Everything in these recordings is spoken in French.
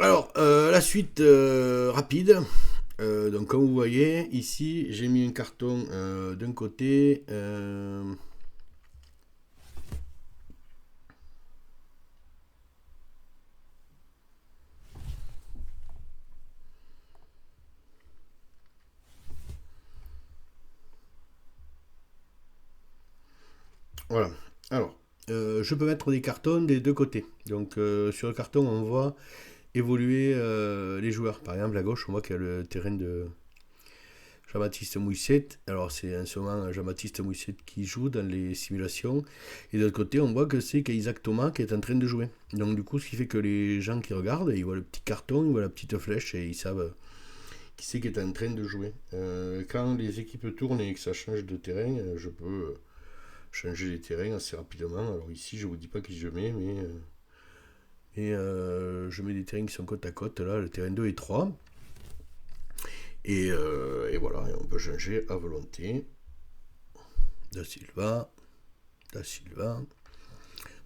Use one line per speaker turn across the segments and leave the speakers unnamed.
Alors, la suite rapide. Donc, comme vous voyez, ici, j'ai mis un carton d'un côté. Voilà. Alors, je peux mettre des cartons des deux côtés. Donc, sur le carton, on voit évoluer les joueurs. Par exemple, à gauche, on voit qu'il y a le terrain de Jean-Baptiste Mouissette. Alors, c'est en ce moment Jean-Baptiste Mouissette qui joue dans les simulations. Et de l'autre côté, on voit que c'est Isaac Thomas qui est en train de jouer. Donc, du coup, ce qui fait que les gens qui regardent, ils voient le petit carton, ils voient la petite flèche et ils savent qui c'est qui est en train de jouer. Quand les équipes tournent et que ça change de terrain, je peux changer les terrains assez rapidement. Alors, ici, je vous dis pas qui je mets, mais. Je mets des terrains qui sont côte à côte, là, le terrain 2 et 3. Et voilà, et on peut changer à volonté. Da Silva, Da Silva.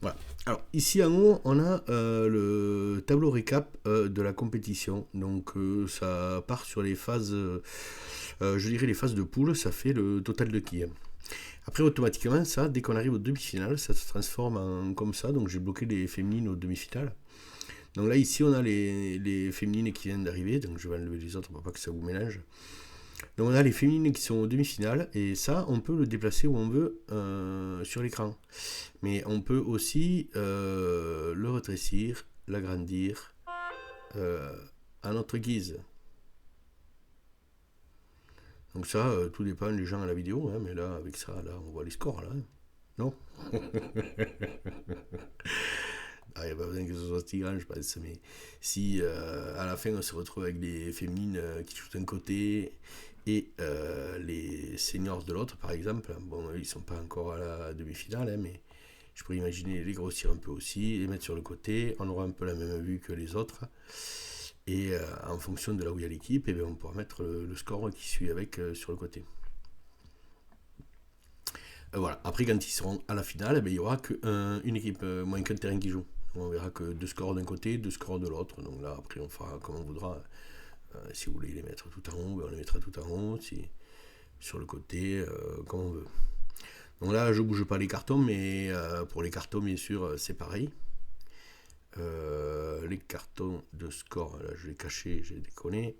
Voilà. Alors, ici en haut, on a le tableau récap de la compétition. Donc, ça part sur les phases, je dirais les phases de poule, ça fait le total de quilles. Après, automatiquement, ça, dès qu'on arrive aux demi-finales, ça se transforme en comme ça. Donc, j'ai bloqué les féminines aux demi-finales. Donc là, ici, on a les féminines qui viennent d'arriver. Donc, je vais enlever les autres pour pas que ça vous mélange. Donc on a les féminines qui sont aux demi-finales et ça on peut le déplacer où on veut sur l'écran. Mais on peut aussi le rétrécir, l'agrandir euh, à notre guise. Donc ça, tout dépend des gens à la vidéo, hein, mais là avec ça, là on voit les scores là. Hein. Non. Ah, il n'y a pas besoin que ce soit si grand, je pense. Mais si à la fin on se retrouve avec des féminines qui jouent d'un côté et les seniors de l'autre, par exemple, bon, ils sont pas encore à la demi-finale, hein, mais je pourrais imaginer les grossir un peu aussi, les mettre sur le côté. On aura un peu la même vue que les autres. Et en fonction de là où il y a l'équipe, eh bien, on pourra mettre le score qui suit avec sur le côté. Voilà. Après, quand ils seront à la finale, eh bien, il n'y aura qu'une équipe, moins qu'un terrain qui joue. On verra que deux scores d'un côté, deux scores de l'autre. Donc là, après, on fera comme on voudra. Si vous voulez les mettre tout en haut, ben, on les mettra tout en haut. Si, sur le côté, comme on veut. Donc là, je ne bouge pas les cartons, mais pour les cartons, bien sûr, c'est pareil. Les cartons de score, là, je l'ai caché, j'ai déconné.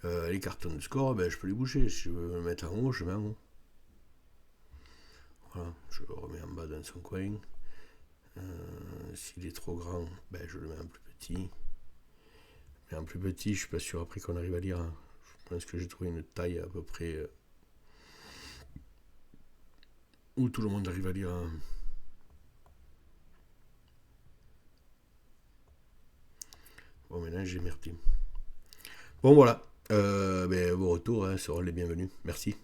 Les cartons de score, ben, je peux les bouger. Si je veux me mettre en haut, je mets en haut. Voilà, je le remets en bas dans son coin. S'il est trop grand, ben, je le mets en plus petit. Mais en plus petit, je suis pas sûr après qu'on arrive à lire. Hein. Je pense que j'ai trouvé une taille à peu près où tout le monde arrive à lire. Hein. Bon, maintenant j'ai merdé. Bon, voilà. Ben, vos retours hein, seront les bienvenus. Merci.